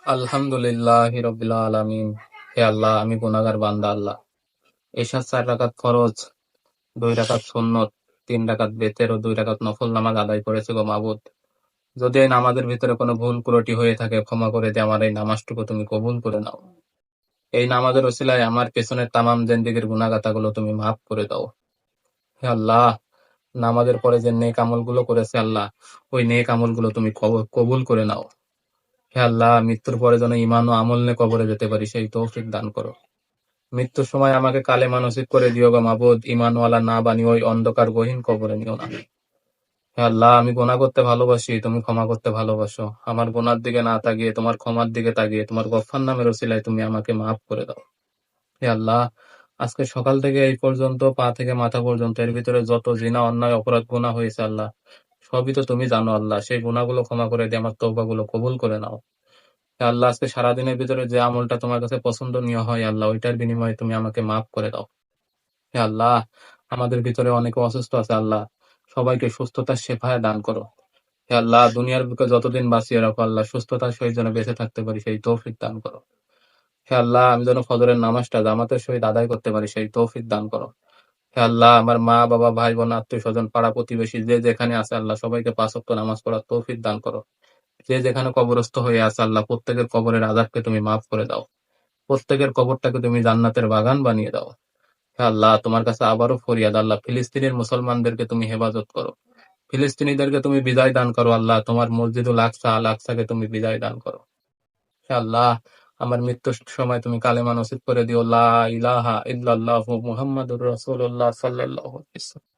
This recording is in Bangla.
আলহামদুলিল্লাহি রাব্বিল আলামিন। হে আল্লাহ, আমি গুনাহগার বান্দা আল্লাহ। এশার ৪ রাকাত ফরজ, ২ রাকাত সুন্নত, ৩ রাকাত বেতের ও ২ রাকাত নফল নামাজ আদায় করেছি গো মাবুদ। যদি এই নামাজের ভিতরে কোনো ভুল ত্রুটি হয়ে থাকে ক্ষমা করে দিয়ে আমার এই নামাজটুকু তুমি কবুল করে নাও। এই নামাজের ওসিলায় আমার পেছনের তামাম জিন্দেগির গুনাহগাতাগুলো তুমি মাফ করে দাও। হে আল্লাহ, নামাজের পরে যে নেক আমলগুলো করেছে আল্লাহ, ওই নেক আমলগুলো তুমি কবুল করে নাও। হে আল্লাহ, মৃত্যুর পরে যেন ঈমান ও আমল নিয়ে কবরে যেতে পারি সেই তৌফিক দান করো। মৃত্যুর সময় আমাকে কালেমা নসিব করে দিও গো মাবুদ, ঈমানওয়ালা না বানিয়ে ওই অন্ধকার গহীন কবরে নিও না। হে আল্লাহ, আমি গুনাহ করতে ভালোবাসি, তুমি ক্ষমা করতে ভালোবাসো। আমার গুনার দিকে না তাকিয়ে তোমার ক্ষমার দিকে তাকিয়ে তোমার গফফার নামের ওসিলায় তুমি আমাকে মাফ করে দাও। হে আল্লাহ, আজকে সকাল থেকে এই পর্যন্ত পা থেকে মাথা পর্যন্ত এর ভিতরে যত জিনা অন্যায় অপরাধ গুনাহ হয়েছে আল্লাহ, সবই তো তুমি জানো আল্লাহ। সেই গুনাহগুলো ক্ষমা করে দিয়ে আমার তওবাগুলো কবুল করে নাও। হে আল্লাহ, আজকে সারাদিনের ভিতরে যে আমলটা তোমার কাছে পছন্দনীয় হয় আল্লাহ, ওইটার বিনিময়ে তুমি আমাকে মাফ করে দাও। হে আল্লাহ, আমাদের ভিতরে অনেকে অসুস্থ আছে আল্লাহ, সবাইকে সুস্থতার শেফায়ে দান করো। হে আল্লাহ, দুনিয়ার বুকে যতদিন বাঁচিয়ে রাখো আল্লাহ, সুস্থতার সহিত যেন বেঁচে থাকতে পারি সেই তৌফিক দান করো। হে আল্লাহ, আমি যেন ফজরের নামাজটা জামাতের সহিত আদায় করতে পারি সেই তৌফিক দান করো। হে আল্লাহ, আমার মা বাবা ভাই বোন আত্মীয় স্বজন পাড়া প্রতিবেশী যে যেখানে আছে আল্লাহ, সবাইকে ৫ ওয়াক্ত নামাজ পড়ার তৌফিক দান করো। যে যেখানে কবরস্থ হয়ে আছে আল্লাহ, প্রত্যেকের কবরের আযাবকে তুমি মাফ করে দাও। প্রত্যেকের কবরটাকে তুমি জান্নাতের বাগান বানিয়ে দাও। হে আল্লাহ, তোমার কাছে আবারও ফরিয়াদ আল্লাহ, ফিলিস্তিনের মুসলমানদেরকে তুমি হেফাজত করো। ফিলিস্তিনিদেরকে তুমি বিজয় দান করো আল্লাহ, তোমার মসজিদুল আকসা আল আকসাকে তুমি বিজয় দান করো। হে আল্লাহ, আমার মৃত্যুর সময় তুমি কালেমা নসিব করে দিও, লা ইলাহা ইল্লাল্লাহু মুহাম্মাদুর রাসূলুল্লাহ সাল্লাল্লাহু আলাইহি ওয়াসাল্লাম।